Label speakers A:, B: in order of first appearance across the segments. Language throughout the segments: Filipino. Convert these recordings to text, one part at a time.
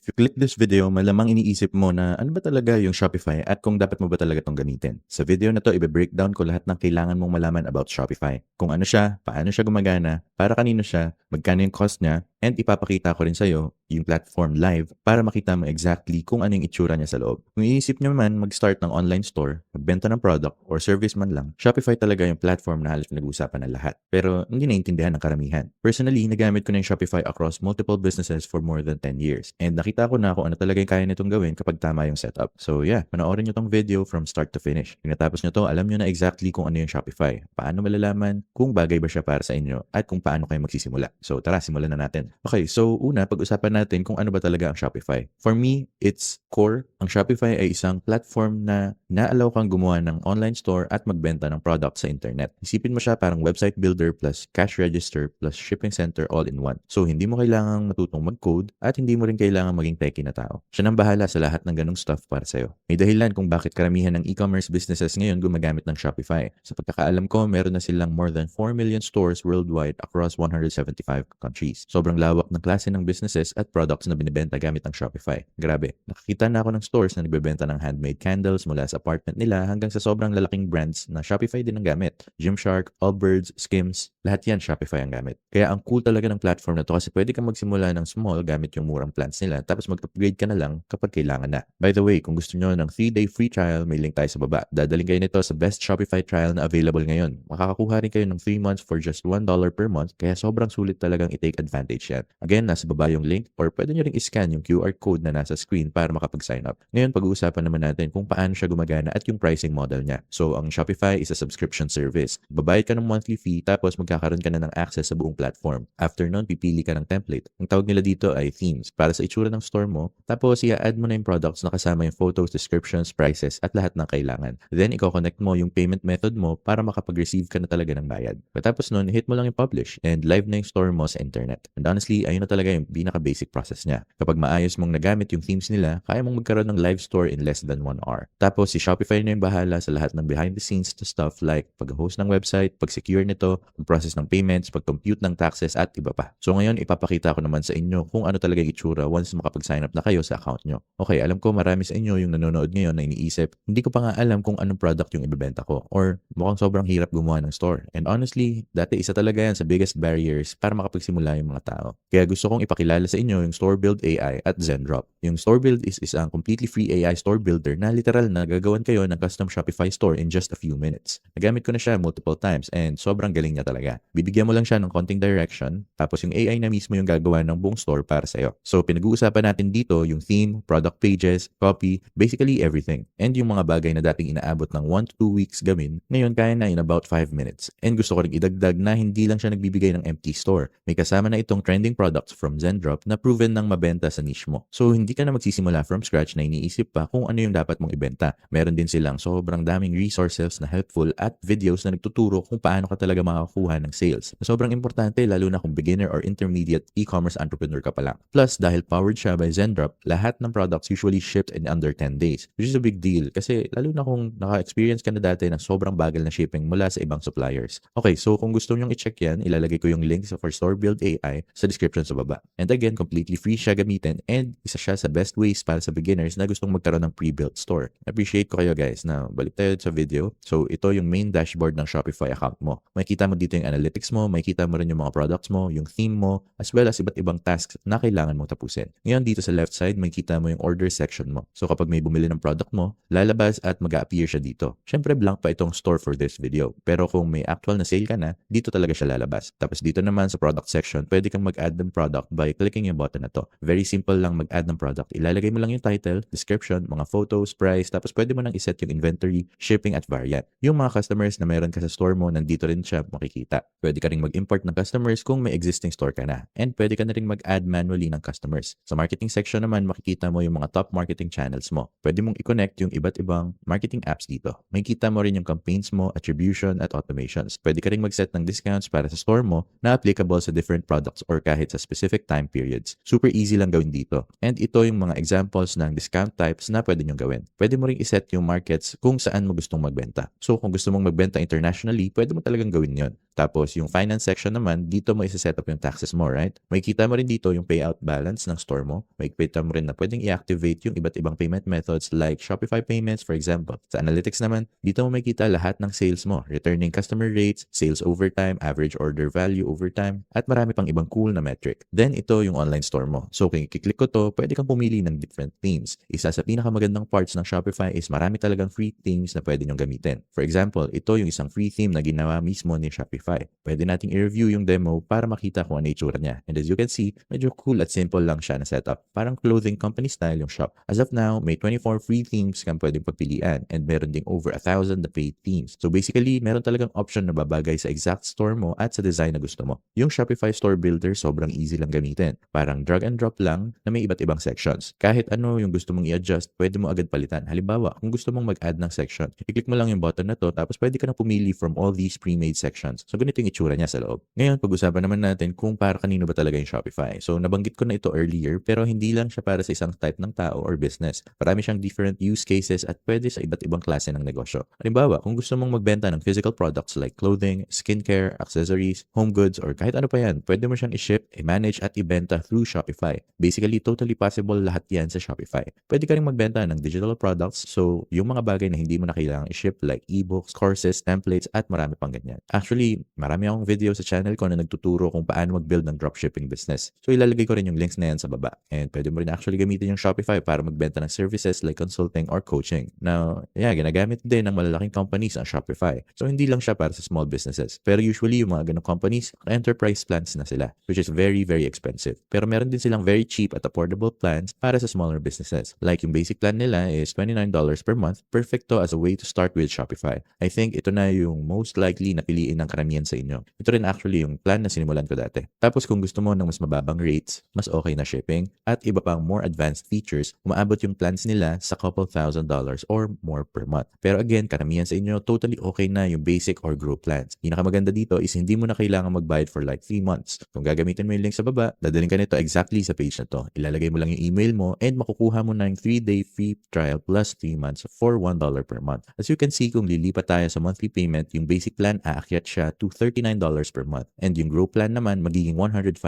A: If you click this video, malamang iniisip mo na ano ba talaga yung Shopify at kung dapat mo ba talaga itong gamitin. Sa video na to, i-breakdown ko lahat ng kailangan mong malaman about Shopify. Kung ano siya, paano siya gumagana, para kanino siya, magkano yung cost niya, and ipapakita ko rin sa'yo yung platform live para makita mo exactly kung ano yung itsura niya sa loob. Kung iisip nyo man mag-start ng online store, magbenta ng product, or service man lang, Shopify talaga yung platform na halos pinag-uusapan ng lahat. Pero hindi naiintindihan ng karamihan. Personally, nagamit ko na yung Shopify across multiple businesses for more than 10 years. And nakita ko na kung ano talaga yung kaya nitong gawin kapag tama yung setup. So yeah, panoorin nyo tong video from start to finish. Pag natapos nyo to, alam nyo na exactly kung ano yung Shopify, paano malalaman kung bagay ba siya para sa inyo, at kung paano kayo magsisimula. So tara, simulan na natin. Okay, so una, pag-usapan natin kung ano ba talaga ang Shopify. For me, it's core. Ang Shopify ay isang platform na na-allow kang gumawa ng online store at magbenta ng product sa internet. Isipin mo siya parang website builder plus cash register plus shipping center all in one. So hindi mo kailangang matutong mag-code at hindi mo rin kailangang maging techie na tao. Siya nang bahala sa lahat ng ganung stuff para sa'yo. May dahilan kung bakit karamihan ng e-commerce businesses ngayon gumagamit ng Shopify. Sa pagkakaalam ko, meron na silang more than 4 million stores worldwide across 175 countries. Sobrang lawak ng klase ng businesses at products na binibenta gamit ng Shopify. Grabe, nakakita na ako ng stores na nagbebenta ng handmade candles mula sa apartment nila hanggang sa sobrang lalaking brands na Shopify din ang gamit. Gymshark, Allbirds, Skims, lahat yan Shopify ang gamit. Kaya ang cool talaga ng platform na to kasi pwede kang magsimula ng small gamit yung murang plans nila tapos mag-upgrade ka na lang kapag kailangan na. By the way, kung gusto nyo ng 3-day free trial, may link tayo sa baba. Dadaling kayo nito sa best Shopify trial na available ngayon. Makakakuha rin kayo ng 3 months for just $1 per month kaya sobrang sulit talagang i-take advantage yan. Again, nasa baba yung link or pwede nyo ring i-scan yung QR code na nasa screen para makapag-sign up. Ngayon, pag-uusapan naman natin kung paano siya gumagana at yung pricing model niya. So, ang Shopify is a subscription service. Babayad ka ng monthly fee tapos magkakaroon ka na ng access sa buong platform. After nun, pipili ka ng template. Ang tawag nila dito ay themes para sa itsura ng store mo. Tapos, i-add mo na yung products na kasama yung photos, descriptions, prices, at lahat ng kailangan. Then, i-connect mo yung payment method mo para makapag-receive ka na talaga ng bayad. Tapos nun, hit mo lang yung publish and live na yung store mo sa internet. And honestly, ayun na talaga yung pinaka-basic process niya. Kapag maayos mong nagamit yung themes nila, kaya mong magkaroon ng live store in less than 1 hour. Tapos, si Shopify na yung bahala sa lahat ng behind the scenes to stuff like pag-host ng website, pag-secure nito, pag-process ng payments, pag-compute ng taxes, at iba pa. So ngayon, ipapakita ko naman sa inyo kung ano talaga yung itsura once makapag-sign up na kayo sa account nyo. Okay, alam ko marami sa inyo yung nanonood ngayon na iniisip, hindi ko pa nga alam kung anong product yung ibebenta ko or mukhang sobrang hirap gumawa ng store. And honestly, dati isa talaga yan sa biggest barriers para makapagsimula yung mga tao. Kaya gusto kong ipakilala sa inyo yung Store Build AI at Zendrop. Yung Store Build is isang completely free AI store builder na literal na gagawan kayo ng custom Shopify store in just a few minutes. Nagamit ko na siya multiple times and sobrang galing niya talaga. Bibigyan mo lang siya ng konting direction, tapos yung AI na mismo yung gagawa ng buong store para sa'yo. So pinag-uusapan natin dito yung theme, product pages, copy, basically everything. And yung mga bagay na dating inaabot ng 1 to 2 weeks gawin, ngayon kaya na in about 5 minutes. And gusto ko rin idagdag na hindi lang siya nagbibigay ng empty store. May kasama na itong trending products from Zendrop na proven ng mabenta sa niche mo. So hindi ka na magsisimula from scratch na iniisip pa kung ano yung dapat mong ibenta. Meron din silang sobrang daming resources na helpful at videos na nagtuturo kung paano ka talaga makakuha ng sales. Sobrang importante lalo na kung beginner or intermediate e-commerce entrepreneur ka pa lang. Plus, dahil powered siya by Zendrop, lahat ng products usually shipped in under 10 days, which is a big deal kasi lalo na kung naka-experience ka na dati ng sobrang bagal na shipping mula sa ibang suppliers. Okay, so kung gusto nyong i-check yan, ilalagay ko yung link sa for Store Build AI sa description sa baba. And again, completely free siya gamitin and isa siya sa best ways para sa beginners na gustong magkaroon ng pre-built store. Appreciate ko kayo guys. Now, balik tayo sa video. So, ito yung main dashboard ng Shopify account mo. Makikita mo dito yung analytics mo, makikita mo rin yung mga products mo, yung theme mo, as well as iba't ibang tasks na kailangan mong tapusin. Ngayon, dito sa left side, makikita mo yung order section mo. So, kapag may bumili ng product mo, lalabas at mag-a-appear siya dito. Syempre, blank pa itong store for this video. Pero kung may actual na sale ka na, dito talaga siya lalabas. Tapos dito naman sa product section, pwede kang mag-add ng product by clicking yung button na to. Very simple lang mag-add ng product. Ilalagay mo lang yung title, description, mga photos, price, tapos pwede mo nang iset yung inventory, shipping at variant. Yung mga customers na meron ka sa store mo, nandito rin siya makikita. Pwede ka ring mag-import ng customers kung may existing store ka na. And pwede ka na rin mag-add manually ng customers. Sa marketing section naman, makikita mo yung mga top marketing channels mo. Pwede mong i-connect yung iba't ibang marketing apps dito. Makikita mo rin yung campaigns mo, attribution at automations. Pwede ka ring mag-set ng discounts para sa store mo na applicable sa different products or kahit sa specific time periods. Super easy lang gawin dito. And ito yung mga examples ng discount types na pwede nyong gawin. Pwede mo ring iset yung markets kung saan mo gustong magbenta. So kung gusto mong magbenta internationally, pwede mo talagang gawin yon. Tapos yung finance section naman, dito mo isa-set up yung taxes mo, right? Makikita mo rin dito yung payout balance ng store mo. Makikita mo rin na pwedeng i-activate yung iba't ibang payment methods like Shopify payments, for example. Sa analytics naman, dito mo makikita lahat ng sales mo, returning customer rates, sales over time, average order value over time, at marami pang ibang cool na metric. Then ito yung online store mo. So kung i-click ko to, pwede kang pumili ng different themes. Isa sa pinakamagandang parts ng Shopify is marami talagang free themes na pwede nyong gamitin. For example, ito yung isang free theme na ginawa mismo ni Shopify. Pwede nating i-review yung demo para makita kung ano itsura niya. And as you can see, medyo cool at simple lang siya na setup. Parang clothing company style yung shop. As of now, may 24 free themes kang pwedeng pagpilian and meron ding over 1,000 na paid themes. So basically, meron talagang option na babagay sa exact store mo at sa design na gusto mo. Yung Shopify Store Builder sobrang easy lang gamitin. Parang drag and drop lang na may iba't ibang sections. Kahit ano yung gusto mong i-adjust, pwede mo agad palitan. Halimbawa, kung gusto mong mag-add ng section, i-click mo lang yung button na to tapos pwede ka na pumili from all these pre-made sections. So ganito yung itsura niya sa loob. Ngayon, pag-usapan naman natin kung para kanino ba talaga yung Shopify. So nabanggit ko na ito earlier pero hindi lang siya para sa isang type ng tao or business. Marami siyang different use cases at pwede sa iba't ibang klase ng negosyo. Halimbawa, kung gusto mong magbenta ng physical products like clothing, skincare, accessories, home goods, or kahit ano pa yan, pwede mo siyang i-ship, i-manage at i-benta through Shopify. Basically, totally possible lahat yan sa Shopify. Pwede ka rin magbenta ng digital products, so yung mga bagay na hindi mo na kailangang i-ship like ebooks, courses, templates, at marami pang ganyan. Actually, marami akong video sa channel ko na nagtuturo kung paano mag-build ng dropshipping business. So ilalagay ko rin yung links na yan sa baba. And pwede mo rin actually gamitin yung Shopify para magbenta ng services like consulting or coaching. Now, ginagamit din ng malalaking companies ang Shopify. So hindi lang siya para sa small businesses. Pero usually yung mga ganong companies, enterprise plans na sila, which is very, very expensive. Pero meron din silang very cheap at affordable plans para sa smaller businesses. Like yung basic plan nila is $29 per month. Perfect to as a way to start with Shopify. I think ito na yung most likely na piliin ng karamihan sa inyo. Ito rin actually yung plan na sinimulan ko dati. Tapos kung gusto mo ng mas mababang rates, mas okay na shipping, at iba pang more advanced features, umaabot yung plans nila sa couple $1,000s or more per month. Pero again, karamihan sa inyo, totally okay na yung basic or grow plans. Pinakamaganda dito is hindi mo na kailangan magbayad for like 3 months. Kung gagamitin mo yung link sa baba, dadaling ka nito exactly sa page na to. Ilalagay mo lang yung email mo and makukuha mo na yung 3-day free trial plus 3 months for $1 per month. As you can see, kung lilipat tayo sa monthly payment, yung basic plan aakyat siya to $39 per month. And yung grow plan naman magiging $105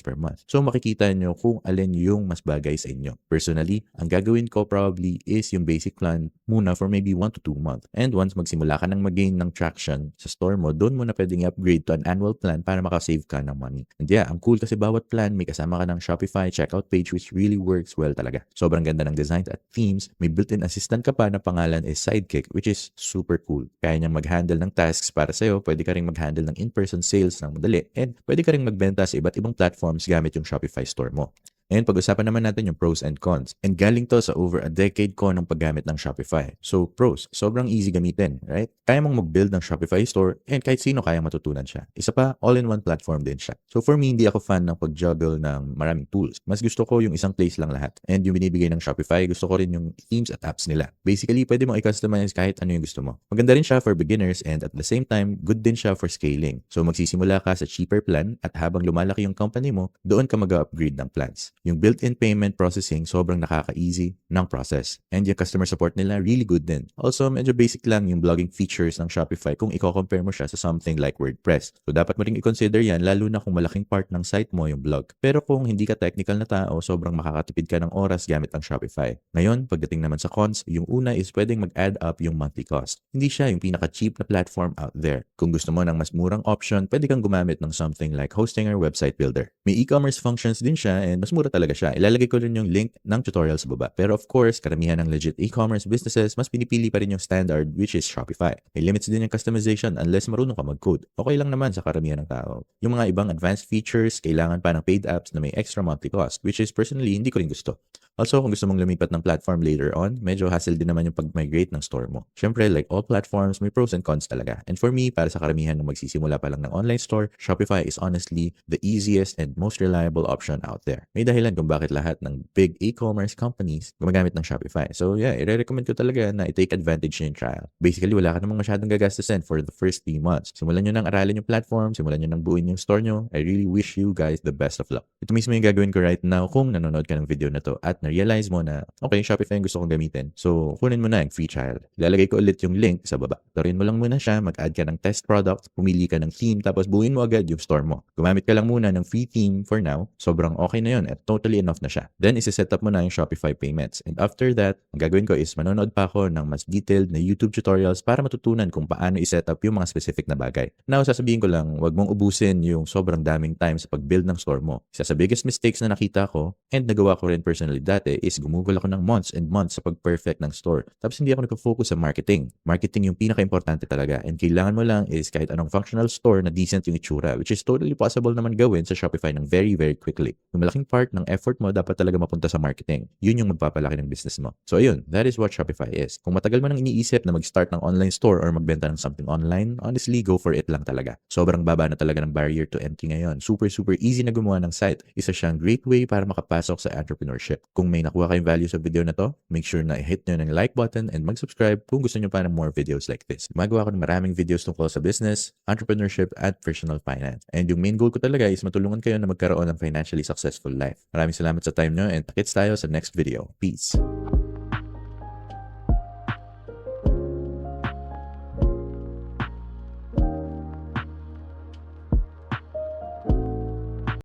A: per month. So makikita nyo kung alin yung mas bagay sa inyo. Personally, ang gagawin ko probably is yung basic plan muna for maybe 1 to 2 months. And once magsimula ka nang mag-gain ng traction sa store mo, doon mo na pwedeng i-upgrade to an annual plan para makasave ka ng money. And ang cool kasi bawat plan may kasama ka ng Shopify checkout page which really works well talaga. Sobrang ganda ng design at themes. May built-in assistant ka pa na pangalan is Sidekick which is super cool. Kaya niyang mag-handle ng tasks para sa'yo. Pwede ka rin mag-handle ng in-person sales ng madali. And pwede ka rin magbenta sa iba't ibang platforms gamit yung Shopify store mo. Ngayon, pag-usapan naman natin yung pros and cons. And galing to sa over a decade ko ng paggamit ng Shopify. So, pros, sobrang easy gamitin, right? Kaya mong mag-build ng Shopify store and kahit sino kaya matutunan siya. Isa pa, all-in-one platform din siya. So, for me, hindi ako fan ng pag-juggle ng maraming tools. Mas gusto ko yung isang place lang lahat. And yung binibigay ng Shopify, gusto ko rin yung themes at apps nila. Basically, pwede mong i-customize kahit ano yung gusto mo. Maganda rin siya for beginners and at the same time, good din siya for scaling. So, magsisimula ka sa cheaper plan at habang lumalaki yung company mo, doon ka mag-upgrade ng plans. Yung built-in payment processing, sobrang nakaka-easy ng process. And yung customer support nila, really good din. Also, medyo basic lang yung blogging features ng Shopify kung i-compare mo siya sa something like WordPress. So, dapat mo rin i-consider yan, lalo na kung malaking part ng site mo yung blog. Pero kung hindi ka technical na tao, sobrang makakatipid ka ng oras gamit ang Shopify. Ngayon, pagdating naman sa cons, yung una is pwedeng mag-add up yung monthly cost. Hindi siya yung pinaka-cheap na platform out there. Kung gusto mo ng mas murang option, pwede kang gumamit ng something like hosting or website builder. May e-commerce functions din siya and mas mura talaga siya. Ilalagay ko rin yung link ng tutorial sa baba. Pero of course, karamihan ng legit e-commerce businesses, mas pinipili pa rin yung standard which is Shopify. May limits din yung customization unless marunong ka mag-code. Okay lang naman sa karamihan ng tao. Yung mga ibang advanced features, kailangan pa ng paid apps na may extra monthly cost, which is personally hindi ko rin gusto. Also, kung gusto mong lumipat ng platform later on, medyo hassle din naman yung pag-migrate ng store mo. Siyempre, like all platforms, may pros and cons talaga. And for me, para sa karamihan ng magsisimula pa lang ng online store, Shopify is honestly the easiest and most reliable option out there. May dahilan kung bakit lahat ng big e-commerce companies gumagamit ng Shopify. So i-recommend ko talaga na i-take advantage nyo yung trial. Basically, wala ka namang masyadong gagastusin for the first 3 months. Simulan nyo nang aralin yung platform, simulan nyo nang buuin yung store nyo. I really wish you guys the best of luck. Ito mismo yung gagawin ko right now kung nanonood ka ng video na to at na-realize mo na, okay, Shopify yung gusto kong gamitin. So, kunin mo na yung free trial. Ilalagay ko ulit yung link sa baba. Laruin mo lang muna siya, mag-add ka ng test product, pumili ka ng theme, tapos buuin mo agad yung store mo. Gumamit ka lang muna ng free theme for now. Sobrang okay na yun at totally enough na siya. Then, isi-set up mo na yung Shopify payments. And after that, ang gagawin ko is manonood pa ako ng mas detailed na YouTube tutorials para matutunan kung paano i-set up yung mga specific na bagay. Now, sasabihin ko lang, wag mong ubusin yung sobrang daming time sa pag-build ng store mo. Isa sa biggest mistakes na nakita ko and nagawa ko rin personally dati is gumugol ako ng months and months sa pag-perfect ng store. Tapos hindi ako nag-focus sa marketing. Marketing yung pinaka-importante talaga and kailangan mo lang is kahit anong functional store na decent yung itsura, which is totally possible naman gawin sa Shopify ng very, very quickly. Yung malaking part ng effort mo dapat talaga mapunta sa marketing. Yun yung magpapalaki ng business mo. So ayun, that is what Shopify is. Kung matagal mo nang iniisip na mag-start ng online store or magbenta ng something online, honestly, go for it lang talaga. Sobrang baba na talaga ng barrier to entry ngayon. Super easy na gumawa ng site. Isa siyang great way para makapasok sa entrepreneurship. Kung may nakuha kayong value sa video na to, make sure na i-hit nyo ng like button and mag-subscribe kung gusto nyo pa ng more videos like this. Magawa ko ng maraming videos tungkol sa business, entrepreneurship, at personal finance. And yung main goal ko talaga is matulungan kayo na magkaroon ng financially successful life. Maraming salamat sa time nyo and takits tayo sa next video. Peace!